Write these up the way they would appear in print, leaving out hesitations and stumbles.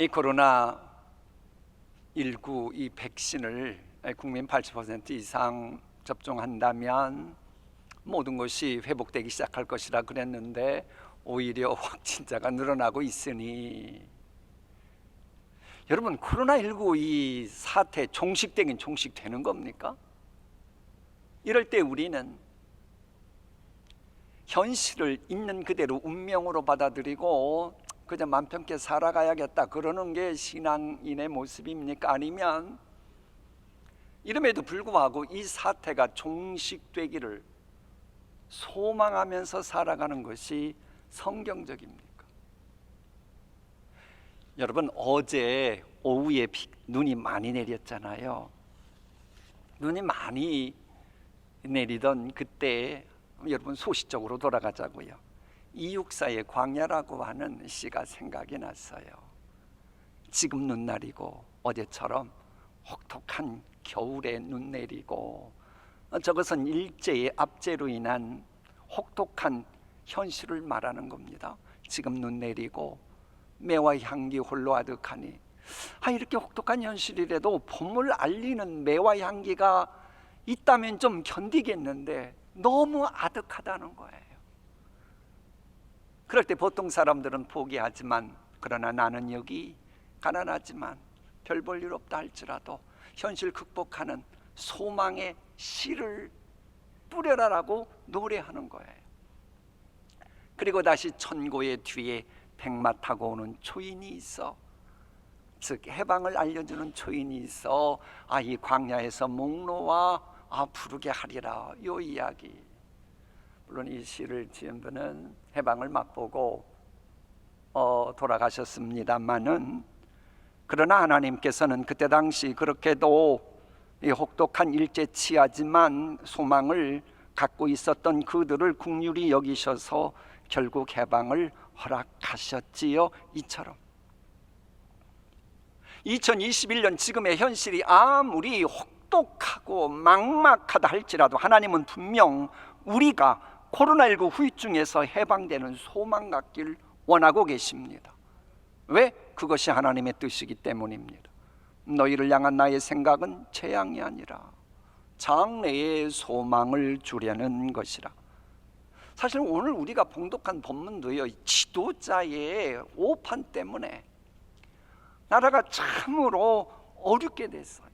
이 코로나19 이 백신을 국민 80% 이상 접종한다면 모든 것이 회복되기 시작할 것이라 그랬는데 오히려 확진자가 늘어나고 있으니, 여러분, 코로나19 이 사태 종식되긴 종식되는 겁니까? 이럴 때 우리는 현실을 있는 그대로 운명으로 받아들이고 그저 맘 편하게 살아가야겠다 그러는 게 신앙인의 모습입니까? 아니면 이름에도 불구하고 이 사태가 종식되기를 소망하면서 살아가는 것이 성경적입니까? 여러분, 어제 오후에 눈이 많이 내렸잖아요. 눈이 많이 내리던 그때 여러분 소시적으로 돌아가자고요. 이육사의 광야라고 하는 시가 생각이 났어요. 지금 눈 내리고 어제처럼 혹독한 겨울에 눈 내리고, 저것은 일제의 압제로 인한 혹독한 현실을 말하는 겁니다. 지금 눈 내리고 매화 향기 홀로 아득하니, 이렇게 혹독한 현실이라도 봄을 알리는 매화 향기가 있다면 좀 견디겠는데 너무 아득하다는 거예요. 그럴 때 보통 사람들은 포기하지만, 그러나 나는 여기 가난하지만 별 볼 일 없다 할지라도 현실 극복하는 소망의 씨를 뿌려라라고 노래하는 거예요. 그리고 다시 천고의 뒤에 백마 타고 오는 초인이 있어, 즉 해방을 알려주는 초인이 있어 이 광야에서 목 놓아 부르게 하리라, 요 이야기. 물론 이 시를 지은 분은 해방을 맛보고 돌아가셨습니다마는, 그러나 하나님께서는 그때 당시 그렇게도 이 혹독한 일제 치하지만 소망을 갖고 있었던 그들을 긍휼히 여기셔서 결국 해방을 허락하셨지요. 이처럼 2021년 지금의 현실이 아무리 혹독하고 막막하다 할지라도 하나님은 분명 우리가 코로나19 후유증에서 해방되는 소망 갖기를 원하고 계십니다. 왜? 그것이 하나님의 뜻이기 때문입니다. 너희를 향한 나의 생각은 재앙이 아니라 장래의 소망을 주려는 것이라. 사실 오늘 우리가 봉독한 본문도요, 지도자의 오판 때문에 나라가 참으로 어렵게 됐어요.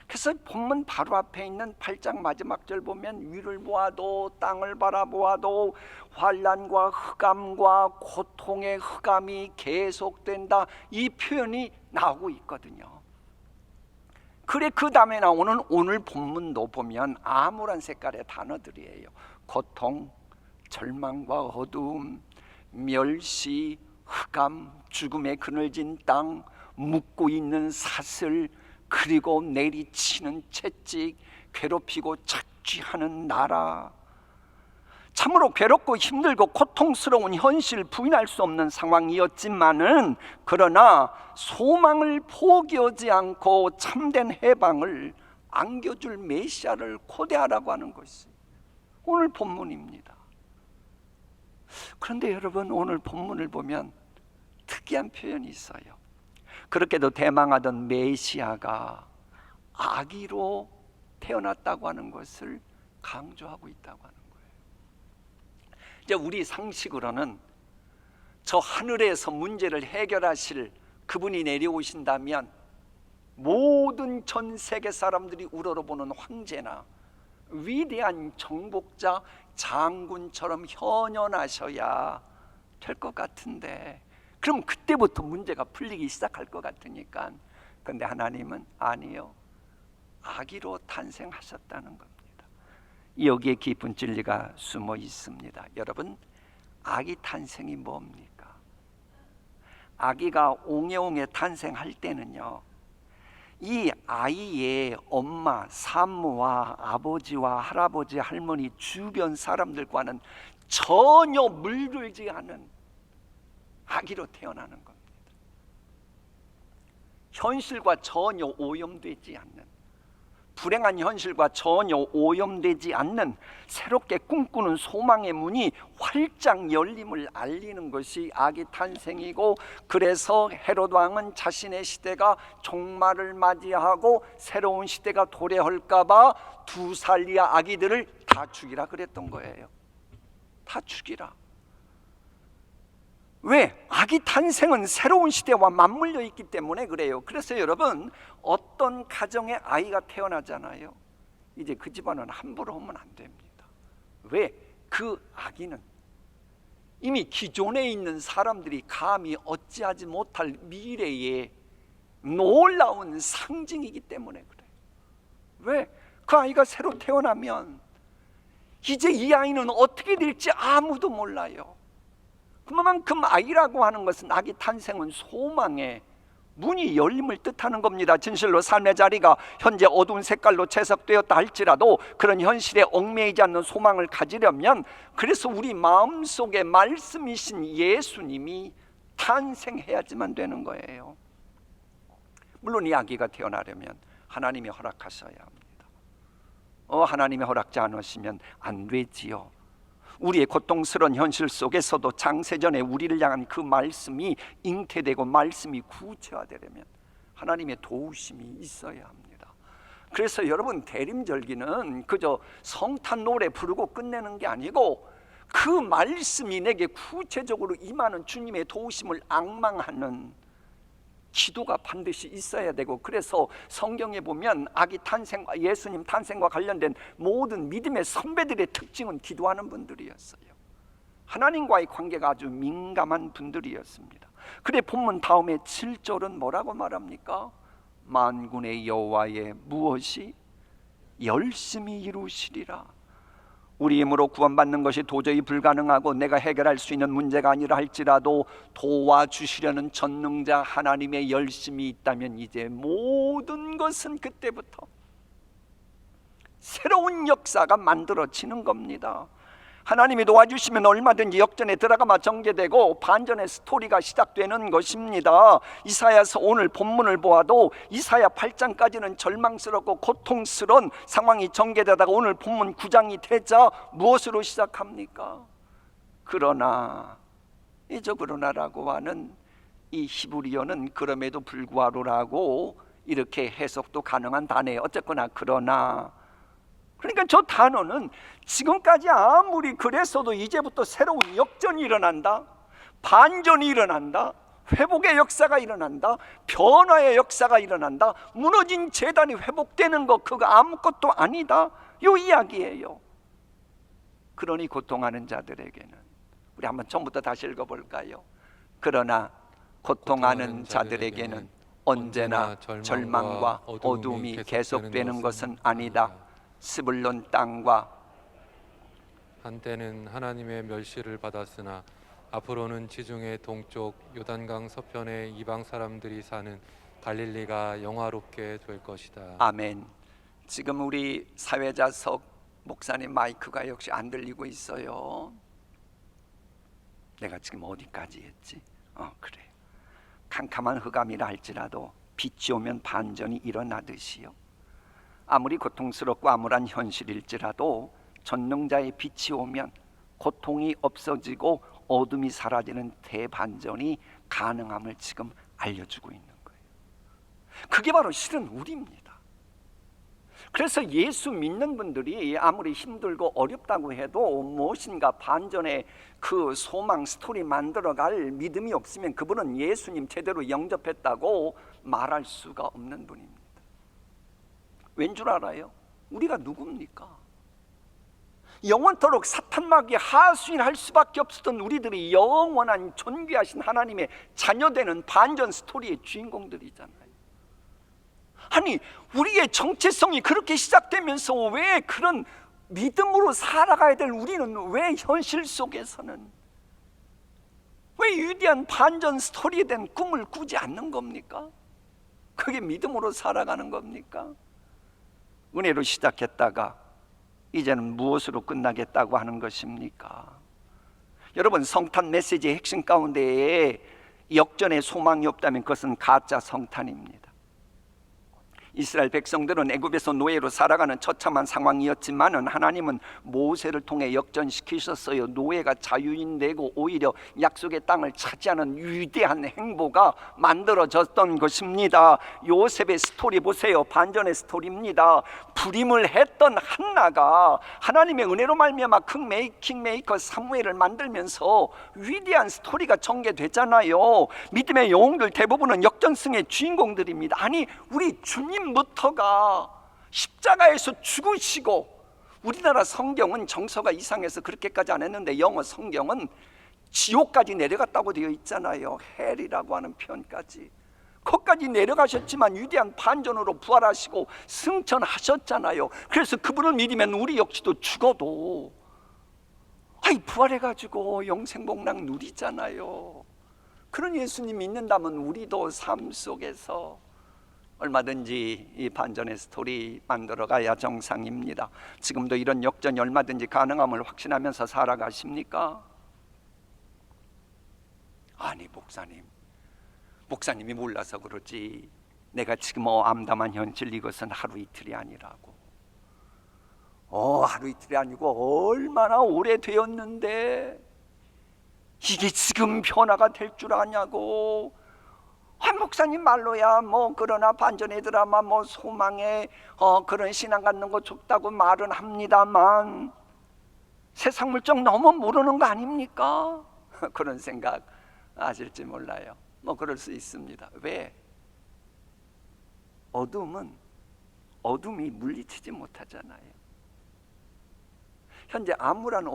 그래서 본문 바로 앞에 있는 8장 마지막 절 보면 위를 보아도 땅을 바라보아도 환난과 흑암과 고통의 흑암이 계속된다, 이 표현이 나오고 있거든요. 그래, 그 다음에 나오는 오늘 본문도 보면 암울한 색깔의 단어들이에요. 고통, 절망과 어두움, 멸시, 흑암, 죽음의 그늘진 땅, 묻고 있는 사슬, 그리고 내리치는 채찍, 괴롭히고 착취하는 나라. 참으로 괴롭고 힘들고 고통스러운 현실, 부인할 수 없는 상황이었지만은, 그러나 소망을 포기하지 않고 참된 해방을 안겨줄 메시아를 고대하라고 하는 것이 오늘 본문입니다. 그런데 여러분, 오늘 본문을 보면 특이한 표현이 있어요. 그렇게도 대망하던 메시아가 아기로 태어났다고 하는 것을 강조하고 있다고 하는 거예요. 이제 우리 상식으로는 저 하늘에서 문제를 해결하실 그분이 내려오신다면 모든 전 세계 사람들이 우러러보는 황제나 위대한 정복자, 장군처럼 현현하셔야 될 것 같은데, 그럼 그때부터 문제가 풀리기 시작할 것 같으니까. 그런데 하나님은 아니요, 아기로 탄생하셨다는 겁니다. 여기에 깊은 진리가 숨어 있습니다. 여러분, 아기 탄생이 뭡니까? 아기가 옹해옹해 탄생할 때는요, 이 아이의 엄마, 산모와 아버지와 할아버지, 할머니, 주변 사람들과는 전혀 물들지 않은 아기로 태어나는 겁니다. 현실과 전혀 오염되지 않는, 불행한 현실과 전혀 오염되지 않는 새롭게 꿈꾸는 소망의 문이 활짝 열림을 알리는 것이 아기 탄생이고, 그래서 헤롯 왕은 자신의 시대가 종말을 맞이하고 새로운 시대가 도래할까 봐 2살 이하 아기들을 다 죽이라 그랬던 거예요. 다 죽이라. 왜? 아기 탄생은 새로운 시대와 맞물려 있기 때문에 그래요. 그래서 여러분, 어떤 가정에 아이가 태어나잖아요. 이제 그 집안은 함부로 하면 안 됩니다. 왜? 그 아기는 이미 기존에 있는 사람들이 감히 어찌하지 못할 미래의 놀라운 상징이기 때문에 그래요. 왜? 그 아이가 새로 태어나면 이제 이 아이는 어떻게 될지 아무도 몰라요. 그만큼 아이라고 하는 것은, 아기 탄생은 소망의 문이 열림을 뜻하는 겁니다. 진실로 삶의 자리가 현재 어두운 색깔로 채석되었다 할지라도 그런 현실에 얽매이지 않는 소망을 가지려면, 그래서 우리 마음속에 말씀이신 예수님이 탄생해야지만 되는 거예요. 물론 이 아기가 태어나려면 하나님이 허락하셔야 합니다. 하나님이 허락지 않으시면 안 되지요. 우리의 고통스러운 현실 속에서도 장세전에 우리를 향한 그 말씀이 잉태되고 말씀이 구체화되려면 하나님의 도우심이 있어야 합니다. 그래서 여러분, 대림절기는 그저 성탄 노래 부르고 끝내는 게 아니고, 그 말씀이 내게 구체적으로 임하는 주님의 도우심을 앙망하는 기도가 반드시 있어야 되고, 그래서 성경에 보면 아기 탄생과 예수님 탄생과 관련된 모든 믿음의 선배들의 특징은 기도하는 분들이었어요. 하나님과의 관계가 아주 민감한 분들이었습니다. 그래 본문 다음에 7절은 뭐라고 말합니까? 만군의 여호와의 무엇이 열심히 이루시리라. 우리 힘으로 구원받는 것이 도저히 불가능하고 내가 해결할 수 있는 문제가 아니라 할지라도 도와주시려는 전능자 하나님의 열심이 있다면 이제 모든 것은 그때부터 새로운 역사가 만들어지는 겁니다. 하나님이 도와주시면 얼마든지 역전에 들어가마 전개되고 반전의 스토리가 시작되는 것입니다. 이사야서 오늘 본문을 보아도 이사야 8장까지는 절망스럽고 고통스러운 상황이 전개되다가 오늘 본문 9장이 되자 무엇으로 시작합니까? 그러나라고 하는 이 히브리어는 그럼에도 불구하고라고 이렇게 해석도 가능한 단어예요. 어쨌거나 그러나, 그러니까 저 단어는 지금까지 아무리 그랬어도 이제부터 새로운 역전이 일어난다, 반전이 일어난다, 회복의 역사가 일어난다, 변화의 역사가 일어난다, 무너진 재단이 회복되는 것, 그거 아무것도 아니다, 이 이야기예요. 그러니 고통하는 자들에게는, 우리 한번 처음부터 다시 읽어볼까요? 그러나 고통하는 자들에게는 언제나 절망과 어둠이 계속되는 것은 아니다. 스불론 땅과 한때는 하나님의 멸시를 받았으나 앞으로는 지중해 동쪽 요단강 서편의 이방 사람들이 사는 갈릴리가 영화롭게 될 것이다. 아멘. 지금 우리 사회자석 목사님 마이크가 역시 안 들리고 있어요. 내가 지금 어디까지 했지? 그래. 캄캄한 흑암이라 할지라도 빛이 오면 반전이 일어나듯이요, 아무리 고통스럽고 암울한 현실일지라도 전능자의 빛이 오면 고통이 없어지고 어둠이 사라지는 대반전이 가능함을 지금 알려주고 있는 거예요. 그게 바로 실은 우리입니다. 그래서 예수 믿는 분들이 아무리 힘들고 어렵다고 해도 무엇인가 반전의 그 소망 스토리 만들어갈 믿음이 없으면 그분은 예수님 제대로 영접했다고 말할 수가 없는 분입니다. 왠 줄 알아요? 우리가 누굽니까? 영원토록 사탄마귀 하수인할 수밖에 없었던 우리들이 영원한 존귀하신 하나님의 자녀되는 반전 스토리의 주인공들이잖아요. 아니, 우리의 정체성이 그렇게 시작되면서 왜 그런 믿음으로 살아가야 될 우리는 왜 현실 속에서는 왜 위대한 반전 스토리에 대한 꿈을 꾸지 않는 겁니까? 그게 믿음으로 살아가는 겁니까? 은혜로 시작했다가 이제는 무엇으로 끝나겠다고 하는 것입니까? 여러분, 성탄 메시지의 핵심 가운데에 역전의 소망이 없다면 그것은 가짜 성탄입니다. 이스라엘 백성들은 애굽에서 노예로 살아가는 처참한 상황이었지만은 하나님은 모세를 통해 역전시키셨어요. 노예가 자유인 되고 오히려 약속의 땅을 차지하는 위대한 행보가 만들어졌던 것입니다. 요셉의 스토리 보세요. 반전의 스토리입니다. 불임을 했던 한나가 하나님의 은혜로 말미암아 킹메이커 사무엘을 만들면서 위대한 스토리가 전개되잖아요. 믿음의 영웅들 대부분은 역전승의 주인공들입니다. 아니, 우리 주님부터가 십자가에서 죽으시고, 우리나라 성경은 정서가 이상해서 그렇게까지 안 했는데 영어 성경은 지옥까지 내려갔다고 되어 있잖아요. 헬이라고 하는 표현까지. 거기까지 내려가셨지만 위대한 반전으로 부활하시고 승천하셨잖아요. 그래서 그분을 믿으면 우리 역시도 죽어도 부활해가지고 영생복락 누리잖아요. 그런 예수님 믿는다면 우리도 삶 속에서 얼마든지 이 반전의 스토리 만들어가야 정상입니다. 지금도 이런 역전이 얼마든지 가능함을 확신하면서 살아가십니까? 아니, 목사님이 몰라서 그러지, 내가 지금 암담한 현실, 이것은 하루 이틀이 아니라고. 하루 이틀이 아니고 얼마나 오래되었는데 이게 지금 변화가 될 줄 아냐고. 목사님 말로야 그러나 반전의 드라마 소망에 그런 신앙 갖는 거 좋다고 말은 합니다만 세상 물정 너무 모르는 거 아닙니까? 그런 생각 아실지 몰라요. 그럴 수 있습니다. 왜? 어둠이 물리치지 못하잖아요. 현재 암울한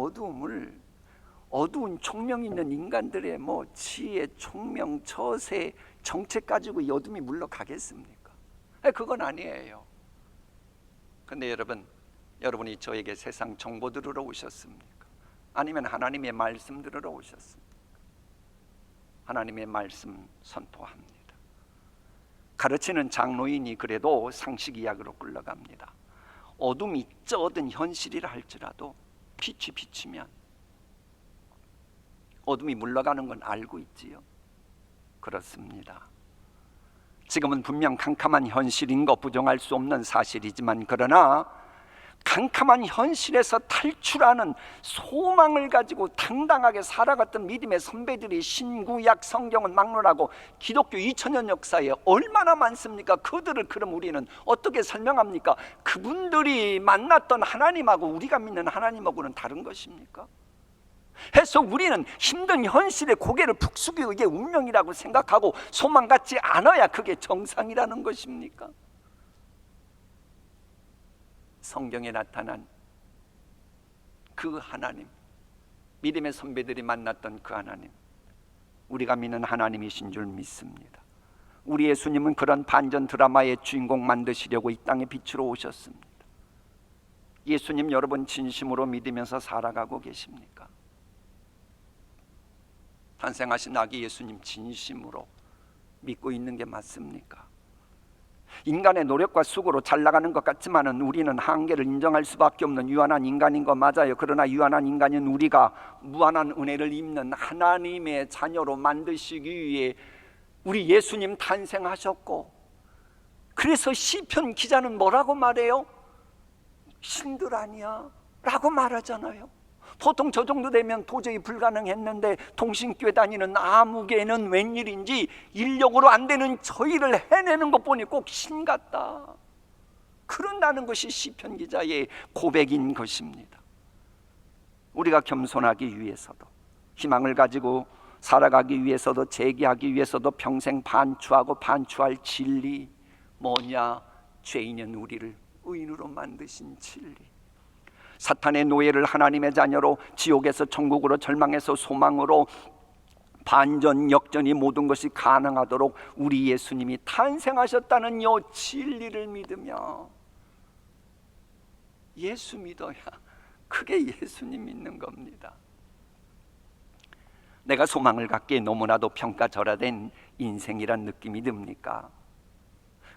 어두운 총명 있는 인간들의 지혜, 총명, 처세, 정책 가지고 이 어둠이 물러가겠습니까? 그건 아니에요. 근데 여러분이 저에게 세상 정보 들으러 오셨습니까? 아니면 하나님의 말씀 들으러 오셨습니까? 하나님의 말씀 선포합니다. 가르치는 장로인이 그래도 상식 이야기로 끌려갑니다. 어둠이 쩌든 현실이라 할지라도 빛이 비치면 어둠이 물러가는 건 알고 있지요. 그렇습니다. 지금은 분명 캄캄한 현실인 거 부정할 수 없는 사실이지만, 그러나 캄캄한 현실에서 탈출하는 소망을 가지고 당당하게 살아갔던 믿음의 선배들이 신구약 성경은 막론하고 기독교 2000년 역사에 얼마나 많습니까? 그들을 그럼 우리는 어떻게 설명합니까? 그분들이 만났던 하나님하고 우리가 믿는 하나님하고는 다른 것입니까? 해서 우리는 힘든 현실에 고개를 푹 숙이고 이게 운명이라고 생각하고 소망 갖지 않아야 그게 정상이라는 것입니까? 성경에 나타난 그 하나님, 믿음의 선배들이 만났던 그 하나님, 우리가 믿는 하나님이신 줄 믿습니다. 우리 예수님은 그런 반전 드라마의 주인공 만드시려고 이 땅에 빛으로 오셨습니다. 예수님 여러분 진심으로 믿으면서 살아가고 계십니까? 탄생하신 아기 예수님 진심으로 믿고 있는 게 맞습니까? 인간의 노력과 수고로 잘 나가는 것 같지만은 우리는 한계를 인정할 수밖에 없는 유한한 인간인 거 맞아요. 그러나 유한한 인간인 우리가 무한한 은혜를 입는 하나님의 자녀로 만드시기 위해 우리 예수님 탄생하셨고, 그래서 시편 기자는 뭐라고 말해요? 신들 아니야 라고 말하잖아요. 보통 저 정도 되면 도저히 불가능했는데 동신교회 다니는 아무개는 웬일인지 인력으로 안 되는 저희를 해내는 것 보니 꼭 신 같다. 그런다는 것이 시편 기자의 고백인 것입니다. 우리가 겸손하기 위해서도, 희망을 가지고 살아가기 위해서도, 재기하기 위해서도 평생 반추하고 반추할 진리 뭐냐? 죄인은 우리를 의인으로 만드신 진리. 사탄의 노예를 하나님의 자녀로, 지옥에서 천국으로, 절망에서 소망으로, 반전 역전이 모든 것이 가능하도록 우리 예수님이 탄생하셨다는 이 진리를 믿으며 예수 믿어야 그게 예수님 믿는 겁니다. 내가 소망을 갖기에 너무나도 평가절하된 인생이란 느낌이 듭니까?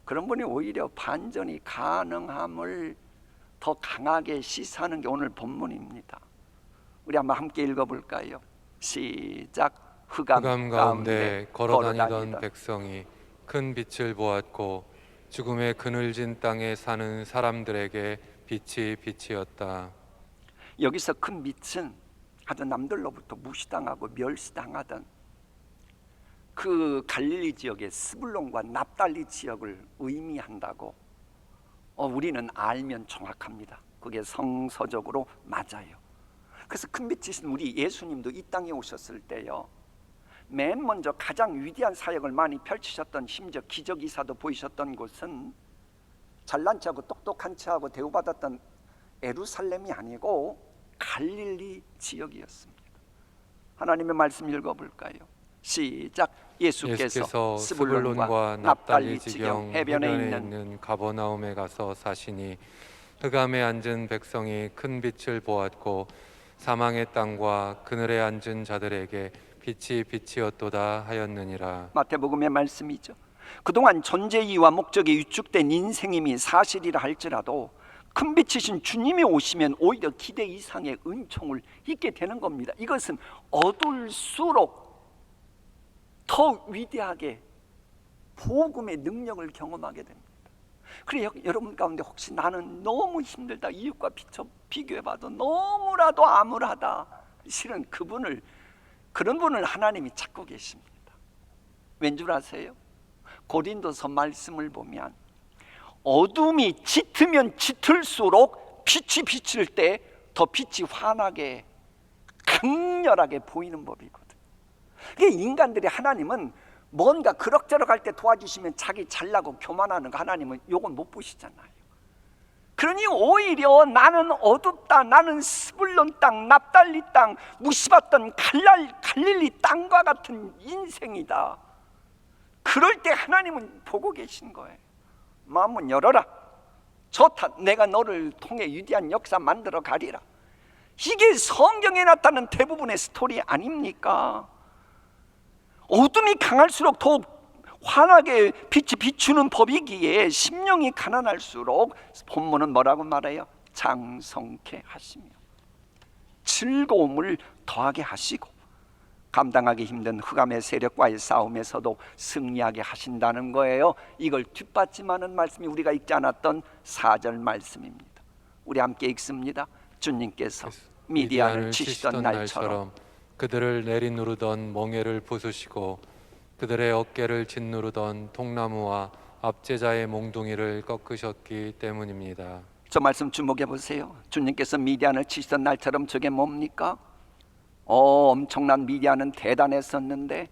그런 분이 오히려 반전이 가능함을 더 강하게 시사하는 게 오늘 본문입니다. 우리 한번 함께 읽어볼까요? 시작. 흑암 가운데 걸어다니던 백성이 큰 빛을 보았고 죽음의 그늘진 땅에 사는 사람들에게 빛이었다. 여기서 큰 빛은 아주 남들로부터 무시당하고 멸시당하던 그 갈릴리 지역의 스불론과 납달리 지역을 의미한다고 우리는 알면 정확합니다. 그게 성서적으로 맞아요. 그래서 큰 빛이신 우리 예수님도 이 땅에 오셨을 때요, 맨 먼저 가장 위대한 사역을 많이 펼치셨던, 심지어 기적이사도 보이셨던 곳은 잘난 체하고 똑똑한 체하고 대우받았던 예루살렘이 아니고 갈릴리 지역이었습니다. 하나님의 말씀 읽어볼까요? 시작. 예수께서 스불론과 납달리 지경 해변에 있는 가버나움에 가서 사시니 흑암에 앉은 백성이 큰 빛을 보았고 사망의 땅과 그늘에 앉은 자들에게 빛이었도다 하였느니라. 마태복음의 말씀이죠. 그동안 존재 이유와 목적이 위축된 인생임이 사실이라 할지라도 큰 빛이신 주님이 오시면 오히려 기대 이상의 은총을 잊게 되는 겁니다. 이것은 어둘수록 더 위대하게 복음의 능력을 경험하게 됩니다. 그래, 여러분 가운데 혹시 나는 너무 힘들다, 이웃과 비교해봐도 너무라도 암울하다, 실은 그런 분을 하나님이 찾고 계십니다. 왠 줄 아세요? 고린도서 말씀을 보면 어둠이 짙으면 짙을수록 빛이 비칠 때 더 빛이 환하게 강렬하게 보이는 법이거든. 이게 인간들이, 하나님은 뭔가 그럭저럭 할 때 도와주시면 자기 잘나고 교만하는 거 하나님은 요건 못 보시잖아요. 그러니 오히려 나는 어둡다, 나는 스불론 땅, 납달리 땅, 무시받던 갈릴리 땅과 같은 인생이다, 그럴 때 하나님은 보고 계신 거예요. 마음은 열어라, 좋다, 내가 너를 통해 위대한 역사 만들어 가리라. 이게 성경에 나타난 대부분의 스토리 아닙니까? 어둠이 강할수록 더욱 환하게 빛이 비추는 법이기에 심령이 가난할수록 본문은 뭐라고 말해요? 장성케 하시며 즐거움을 더하게 하시고 감당하기 힘든 흑암의 세력과의 싸움에서도 승리하게 하신다는 거예요. 이걸 뒷받침하는 말씀이 우리가 읽지 않았던 4절 말씀입니다. 우리 함께 읽습니다. 주님께서 미디안을 치시던 날처럼 그들을 내리누르던 멍에를 부수시고 그들의 어깨를 짓누르던 통나무와 압제자의 몽둥이를 꺾으셨기 때문입니다. 저 말씀 주목해 보세요. 주님께서 미디안을 치시던 날처럼 저게 뭡니까? 엄청난 미디안은 대단했었는데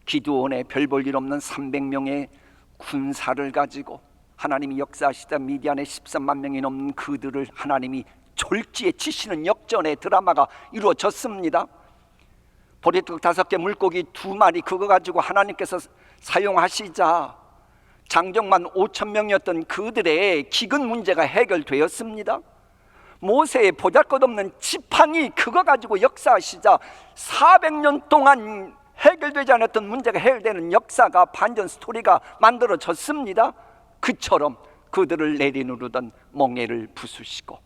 기드온의 별 볼 일 없는 300명의 군사를 가지고 하나님이 역사하시다 미디안의 13만 명이 넘는 그들을 하나님이 졸지에 치시는 역전의 드라마가 이루어졌습니다. 보리떡 5개, 물고기 2마리, 그거 가지고 하나님께서 사용하시자 장정만 5,000명이었던 그들의 기근 문제가 해결되었습니다. 모세의 보잘것없는 지팡이, 그거 가지고 역사하시자 400년 동안 해결되지 않았던 문제가 해결되는 역사가, 반전 스토리가 만들어졌습니다. 그처럼 그들을 내리누르던 멍에를 부수시고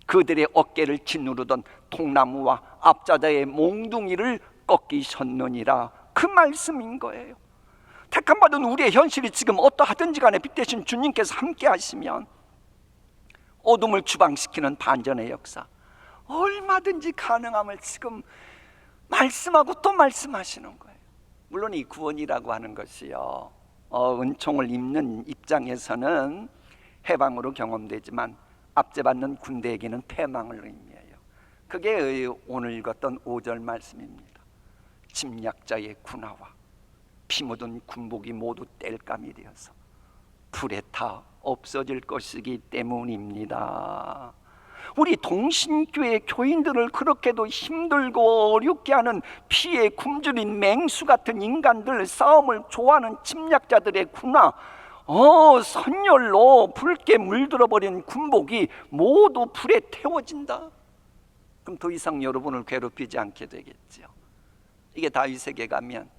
그들의 어깨를 짓누르던 통나무와 압자자의 몽둥이를 꺾이셨느니라, 그 말씀인 거예요. 택함받은 우리의 현실이 지금 어떠하든지 간에 빛 대신 주님께서 함께 하시면 어둠을 주방시키는 반전의 역사 얼마든지 가능함을 지금 말씀하고 또 말씀하시는 거예요. 물론 이 구원이라고 하는 것이요, 은총을 입는 입장에서는 해방으로 경험되지만 압제받는 군대에게는 패망을 의미해요. 그게 오늘 읽었던 5절 말씀입니다. 침략자의 군화와 피 묻은 군복이 모두 땔감이 되어서 불에 타 없어질 것이기 때문입니다. 우리 동신교회 교인들을 그렇게도 힘들고 어렵게 하는 피에 굶주린 맹수 같은 인간들, 싸움을 좋아하는 침략자들의 군화, 선열로 붉게 물들어버린 군복이 모두 불에 태워진다. 그럼 더 이상 여러분을 괴롭히지 않게 되겠죠. 이게 다윗에게 가면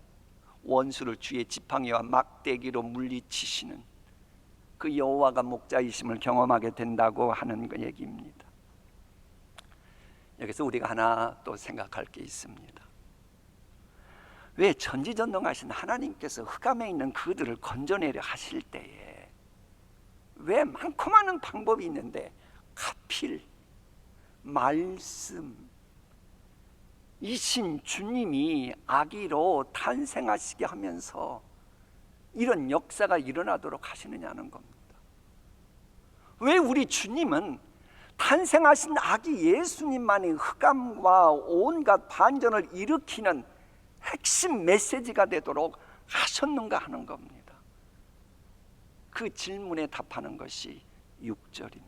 원수를 주의 지팡이와 막대기로 물리치시는 그 여호와가 목자이심을 경험하게 된다고 하는 그 얘기입니다. 여기서 우리가 하나 또 생각할 게 있습니다. 왜 전지전능하신 하나님께서 흑암에 있는 그들을 건져내려 하실 때에 왜 많고 많은 방법이 있는데 하필 말씀 이신 주님이 아기로 탄생하시게 하면서 이런 역사가 일어나도록 하시느냐는 겁니다. 왜 우리 주님은 탄생하신 아기 예수님만이 흑암과 온갖 반전을 일으키는 핵심 메시지가 되도록 하셨는가 하는 겁니다. 그 질문에 답하는 것이 6절입니다.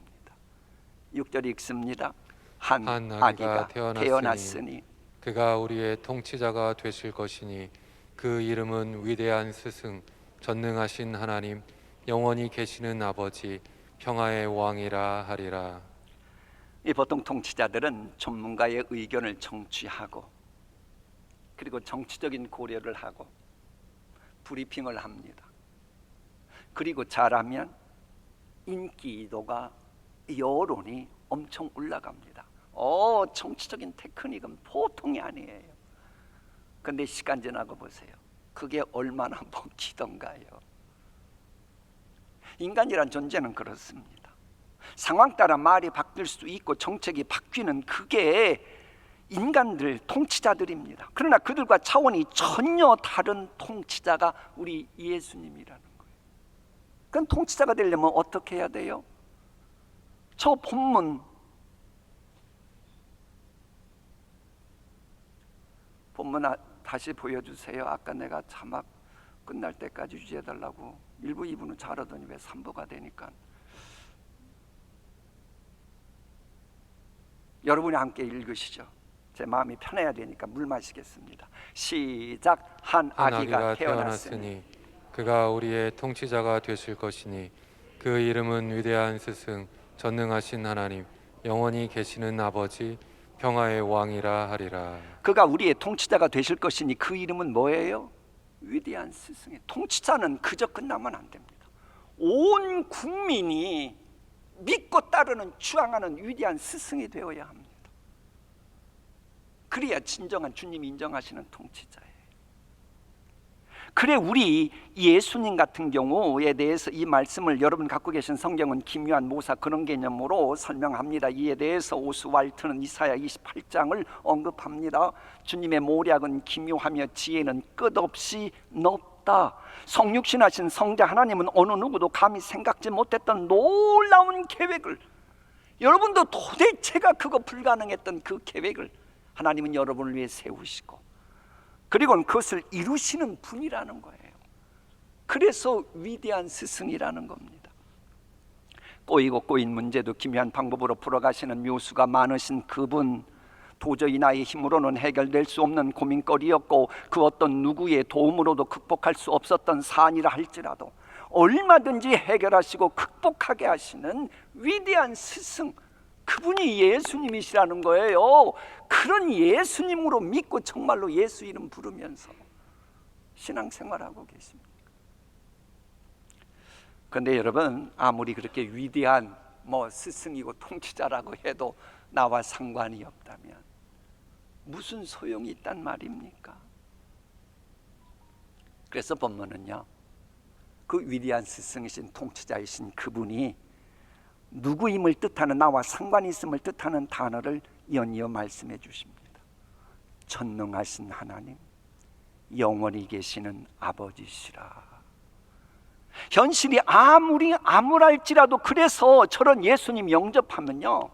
6절이 읽습니다. 한 아기가 태어났으니 그가 우리의 통치자가 되실 것이니 그 이름은 위대한 스승, 전능하신 하나님, 영원히 계시는 아버지, 평화의 왕이라 하리라. 이 보통 통치자들은 전문가의 의견을 청취하고 그리고 정치적인 고려를 하고 브리핑을 합니다. 그리고 잘하면 인기도가 여론이 엄청 올라갑니다. 정치적인 테크닉은 보통이 아니에요. 근데 시간 지나고 보세요. 그게 얼마나 먹히던가요. 인간이란 존재는 그렇습니다. 상황 따라 말이 바뀔 수 있고 정책이 바뀌는 그게 인간들, 통치자들입니다. 그러나 그들과 차원이 전혀 다른 통치자가 우리 예수님이라는 거예요. 그럼 통치자가 되려면 어떻게 해야 돼요? 저 본문 다시 보여주세요. 아까 내가 자막 끝날 때까지 유지해달라고 1부, 2부는 잘하더니 왜 3부가 되니까. 여러분이 함께 읽으시죠. 제 마음이 편해야 되니까 물 마시겠습니다. 시작. 한 아기가 태어났으니 그가 우리의 통치자가 되실 것이니 그 이름은 위대한 스승, 전능하신 하나님, 영원히 계시는 아버지, 평화의 왕이라 하리라. 그가 우리의 통치자가 되실 것이니 그 이름은 뭐예요? 위대한 스승이에요. 통치자는 그저 끝나면 안 됩니다. 온 국민이 믿고 따르는 추앙하는 위대한 스승이 되어야 합니다. 그래야 진정한 주님이 인정하시는 통치자예요. 그래 우리 예수님 같은 경우에 대해서 이 말씀을 여러분 갖고 계신 성경은 기묘한 모사 그런 개념으로 설명합니다. 이에 대해서 오스왈트는 이사야 28장을 언급합니다. 주님의 모략은 기묘하며 지혜는 끝없이 높다. 성육신하신 성자 하나님은 어느 누구도 감히 생각지 못했던 놀라운 계획을, 여러분도 도대체가 그거 불가능했던 그 계획을 하나님은 여러분을 위해 세우시고 그리고 그것을 이루시는 분이라는 거예요. 그래서 위대한 스승이라는 겁니다. 꼬이고 꼬인 문제도 기묘한 방법으로 풀어가시는 묘수가 많으신 그분, 도저히 나의 힘으로는 해결될 수 없는 고민거리였고 그 어떤 누구의 도움으로도 극복할 수 없었던 사안이라 할지라도 얼마든지 해결하시고 극복하게 하시는 위대한 스승, 그분이 예수님이시라는 거예요. 그런 예수님으로 믿고 정말로 예수 이름 부르면서 신앙생활하고 계십니까? 그런데 여러분, 아무리 그렇게 위대한 스승이고 통치자라고 해도 나와 상관이 없다면 무슨 소용이 있단 말입니까? 그래서 본문은요, 그 위대한 스승이신 통치자이신 그분이 누구임을 뜻하는, 나와 상관이 있음을 뜻하는 단어를 연이어 말씀해 주십니다. 전능하신 하나님, 영원히 계시는 아버지시라. 현실이 아무리 암울할지라도, 그래서 저런 예수님 영접하면요,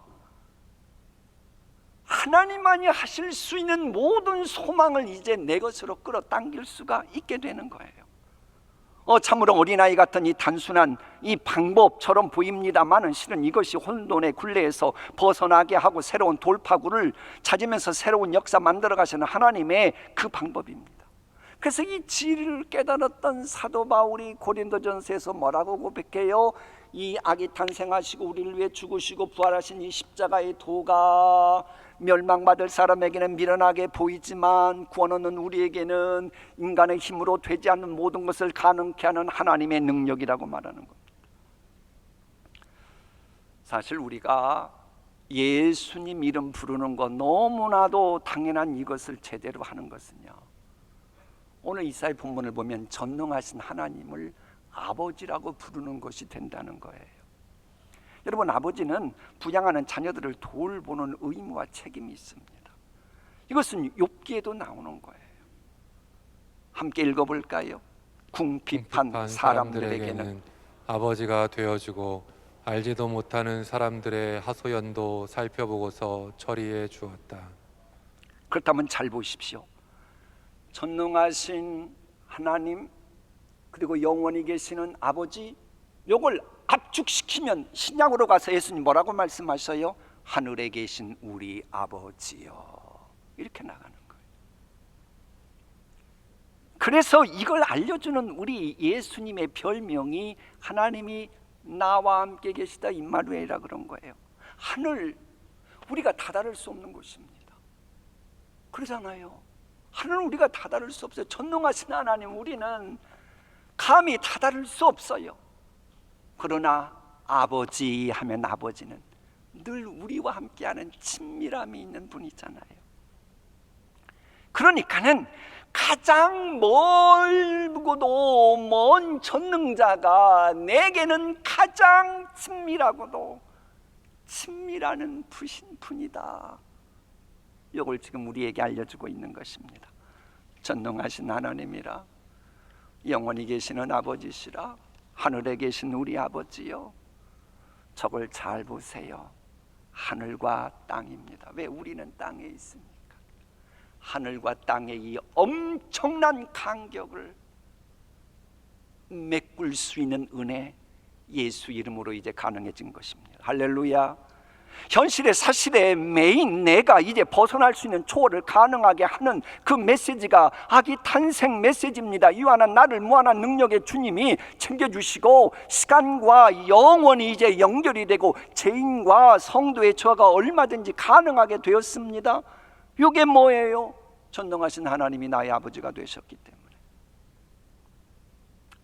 하나님만이 하실 수 있는 모든 소망을 이제 내 것으로 끌어당길 수가 있게 되는 거예요. 참으로 어린아이 같은 이 단순한 이 방법처럼 보입니다만은 실은 이것이 혼돈의 굴레에서 벗어나게 하고 새로운 돌파구를 찾으면서 새로운 역사 만들어 가시는 하나님의 그 방법입니다. 그래서 이 진리를 깨달았던 사도 바울이 고린도전서에서 뭐라고 고백해요? 이 아기 탄생하시고 우리를 위해 죽으시고 부활하신 이 십자가의 도가 멸망받을 사람에게는 미련하게 보이지만 구원 얻는 우리에게는 인간의 힘으로 되지 않는 모든 것을 가능케 하는 하나님의 능력이라고 말하는 겁니다. 사실 우리가 예수님 이름 부르는 거 너무나도 당연한 이것을 제대로 하는 것은요, 오늘 이사야 본문을 보면 전능하신 하나님을 아버지라고 부르는 것이 된다는 거예요. 여러분, 아버지는 부양하는 자녀들을 돌보는 의무와 책임이 있습니다. 이것은 욥기에도 나오는 거예요. 함께 읽어볼까요? 궁핍한 사람들에게는 아버지가 되어주고 알지도 못하는 사람들의 하소연도 살펴보고서 처리해 주었다. 그렇다면 잘 보십시오. 전능하신 하나님, 그리고 영원히 계시는 아버지, 요걸 압축시키면 신약으로 가서 예수님 뭐라고 말씀하셔요? 하늘에 계신 우리 아버지요, 이렇게 나가는 거예요. 그래서 이걸 알려주는 우리 예수님의 별명이 하나님이 나와 함께 계시다 임마누엘이라 그런 거예요. 하늘, 우리가 다다를 수 없는 곳입니다. 그러잖아요. 하늘은 우리가 다다를 수 없어요. 전능하신 하나님, 우리는 감히 다다를 수 없어요. 그러나 아버지 하면 아버지는 늘 우리와 함께하는 친밀함이 있는 분이잖아요. 그러니까는 가장 멀고도 먼 전능자가 내게는 가장 친밀하고도 친밀하는 분이다. 이걸 지금 우리에게 알려주고 있는 것입니다. 전능하신 하나님이라, 영원히 계시는 아버지시라, 하늘에 계신 우리 아버지요. 저걸 잘 보세요. 하늘과 땅입니다. 왜 우리는 땅에 있습니까? 하늘과 땅의 이 엄청난 간격을 메꿀 수 있는 은혜, 예수 이름으로 이제 가능해진 것입니다. 할렐루야. 현실의 사실의 메인 내가 이제 벗어날 수 있는 초월을 가능하게 하는 그 메시지가 아기 탄생 메시지입니다. 유한한 나를 무한한 능력의 주님이 챙겨주시고 시간과 영원히 이제 연결이 되고 죄인과 성도의 저가 얼마든지 가능하게 되었습니다. 이게 뭐예요? 전능하신 하나님이 나의 아버지가 되셨기 때문에.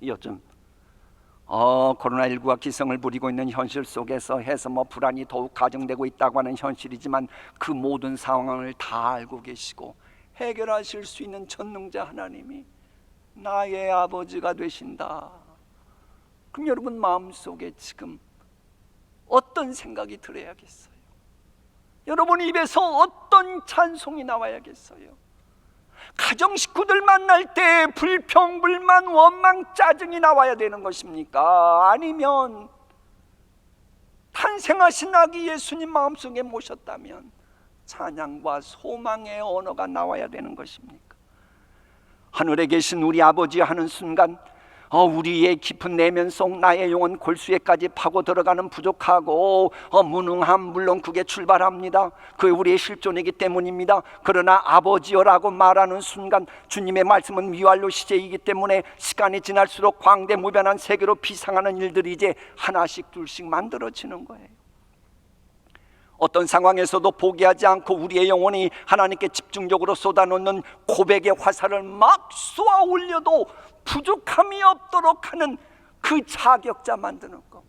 요즘 코로나19가 기승을 부리고 있는 현실 속에서 해서 불안이 더욱 가중되고 있다고 하는 현실이지만 그 모든 상황을 다 알고 계시고 해결하실 수 있는 전능자 하나님이 나의 아버지가 되신다. 그럼 여러분 마음속에 지금 어떤 생각이 들어야겠어요? 여러분 입에서 어떤 찬송이 나와야겠어요? 가정 식구들 만날 때 불평, 불만, 원망, 짜증이 나와야 되는 것입니까? 아니면 탄생하신 아기 예수님 마음속에 모셨다면 찬양과 소망의 언어가 나와야 되는 것입니까? 하늘에 계신 우리 아버지 하는 순간 우리의 깊은 내면 속 나의 영혼 골수에까지 파고 들어가는 부족하고 무능함, 물론 그게 출발합니다. 그게 우리의 실존이기 때문입니다. 그러나 아버지여라고 말하는 순간 주님의 말씀은 미완료 시제이기 때문에 시간이 지날수록 광대무변한 세계로 비상하는 일들이 이제 하나씩 둘씩 만들어지는 거예요. 어떤 상황에서도 포기하지 않고 우리의 영혼이 하나님께 집중적으로 쏟아놓는 고백의 화살을 막 쏘아 올려도 부족함이 없도록 하는 그 자격자 만드는 것.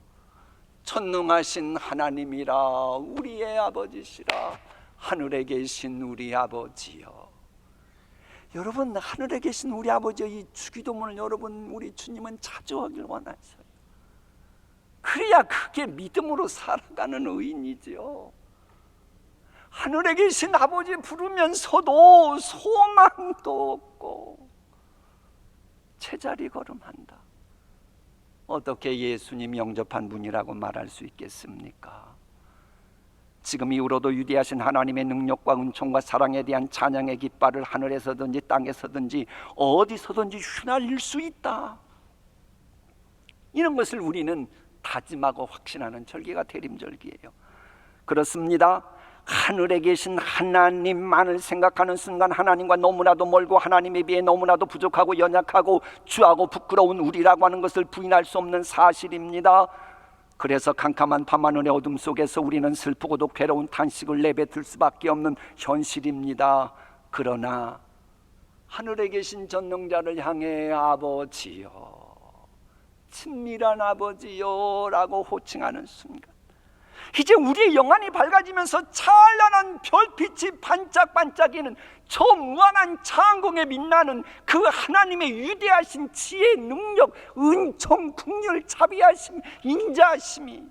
전능하신 하나님이라, 우리의 아버지시라, 하늘에 계신 우리 아버지여. 여러분, 하늘에 계신 우리 아버지여, 이 주기도문을 여러분 우리 주님은 자주 하길 원하셔요. 그래야 그게 믿음으로 살아가는 의인이지요. 하늘에 계신 아버지 부르면서도 소망도 없고 제자리 걸음한다. 어떻게 예수님 영접한 분이라고 말할 수 있겠습니까? 지금 이후로도 위대하신 하나님의 능력과 은총과 사랑에 대한 찬양의 깃발을 하늘에서든지 땅에서든지 어디서든지 휘날릴 수 있다. 이런 것을 우리는 다짐하고 확신하는 절기가 대림절기예요. 그렇습니다. 하늘에 계신 하나님만을 생각하는 순간 하나님과 너무나도 멀고 하나님에 비해 너무나도 부족하고 연약하고 추하고 부끄러운 우리라고 하는 것을 부인할 수 없는 사실입니다. 그래서 캄캄한 밤하늘의 어둠 속에서 우리는 슬프고도 괴로운 탄식을 내뱉을 수밖에 없는 현실입니다. 그러나 하늘에 계신 전능자를 향해 아버지여, 친밀한 아버지여 라고 호칭하는 순간 이제 우리의 영안이 밝아지면서 찬란한 별빛이 반짝반짝이는 저 무한한 창공에 빛나는 그 하나님의 위대하신 지혜, 능력, 은총, 긍휼, 자비하심, 인자하심이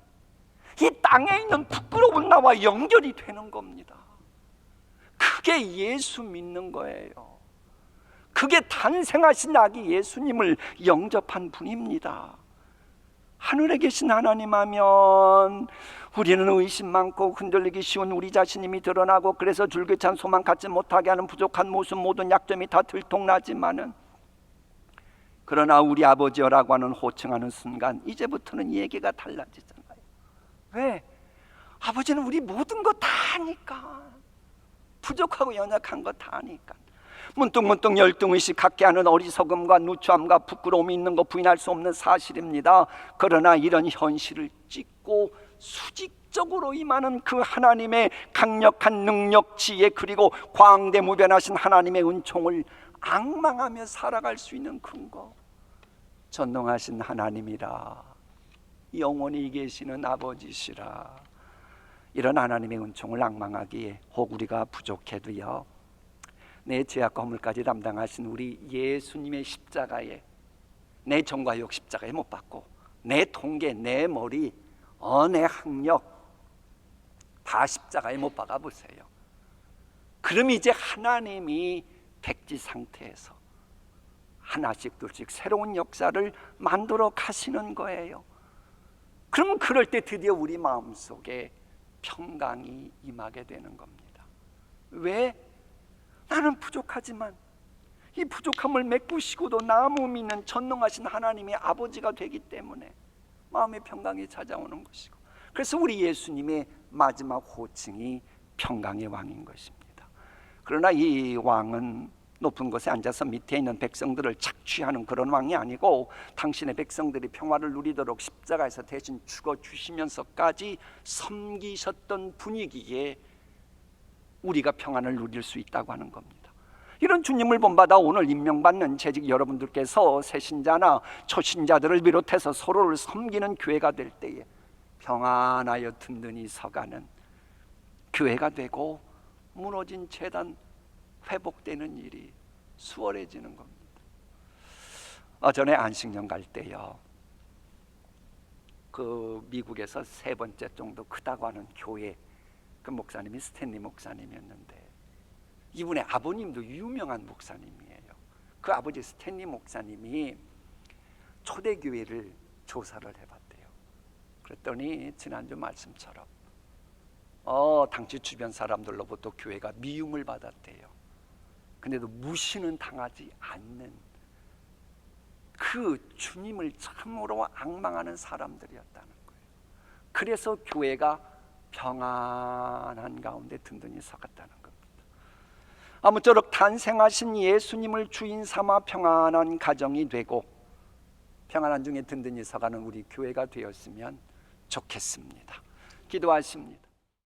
이 땅에 있는 부끄러운 나와 연결이 되는 겁니다. 그게 예수 믿는 거예요. 그게 탄생하신 아기 예수님을 영접한 분입니다. 하늘에 계신 하나님 하면 우리는 의심 많고 흔들리기 쉬운 우리 자신임이 드러나고, 그래서 줄기찬 소망 갖지 못하게 하는 부족한 모습, 모든 약점이 다 들통나지만은, 그러나 우리 아버지여라고 하는 호칭하는 순간 이제부터는 얘기가 달라지잖아요. 왜? 아버지는 우리 모든 거 다 아니까. 부족하고 연약한 거 다 아니까. 문득문득 열등의식 갖게 하는 어리석음과 누추함과 부끄러움이 있는 거 부인할 수 없는 사실입니다. 그러나 이런 현실을 찢고 수직적으로 임하는 그 하나님의 강력한 능력, 지혜, 그리고 광대무변하신 하나님의 은총을 앙망하며 살아갈 수 있는 근거, 전능하신 하나님이라, 영원히 계시는 아버지시라, 이런 하나님의 은총을 앙망하기에 혹 우리가 부족해도요, 내 죄악과 허물까지 담당하신 우리 예수님의 십자가에, 내 정과 욕 십자가에 못 박고 내 통계, 내 머리, 내 학력 다 십자가에 못 박아 보세요. 그럼 이제 하나님이 백지 상태에서 하나씩 둘씩 새로운 역사를 만들어 가시는 거예요. 그럼 그럴 때 드디어 우리 마음속에 평강이 임하게 되는 겁니다. 왜? 나는 부족하지만 이 부족함을 메꾸시고도 나무 믿는 전능하신 하나님의 아버지가 되기 때문에 마음의 평강이 찾아오는 것이고, 그래서 우리 예수님의 마지막 호칭이 평강의 왕인 것입니다. 그러나 이 왕은 높은 곳에 앉아서 밑에 있는 백성들을 착취하는 그런 왕이 아니고, 당신의 백성들이 평화를 누리도록 십자가에서 대신 죽어주시면서까지 섬기셨던 분위기에 우리가 평안을 누릴 수 있다고 하는 겁니다. 이런 주님을 본받아 오늘 임명받는 재직 여러분들께서 새신자나 초신자들을 비롯해서 서로를 섬기는 교회가 될 때에 평안하여 든든히 서가는 교회가 되고, 무너진 재단 회복되는 일이 수월해지는 겁니다. 전에 안식년 갈 때요, 그 미국에서 세 번째 정도 크다고 하는 교회, 그 목사님이 스탠리 목사님이었는데, 이분의 아버님도 유명한 목사님이에요. 그 아버지 스탠리 목사님이 초대교회를 조사를 해봤대요. 그랬더니 지난주 말씀처럼 당시 주변 사람들로부터 교회가 미움을 받았대요. 근데도 무시는 당하지 않는 그 주님을 참으로 앙망하는 사람들이었다는 거예요. 그래서 교회가 평안한 가운데 든든히 서갔다는 겁니다. 아무쪼록 탄생하신 예수님을 주인 삼아 평안한 가정이 되고 평안한 중에 든든히 서가는 우리 교회가 되었으면 좋겠습니다. 기도하십니다.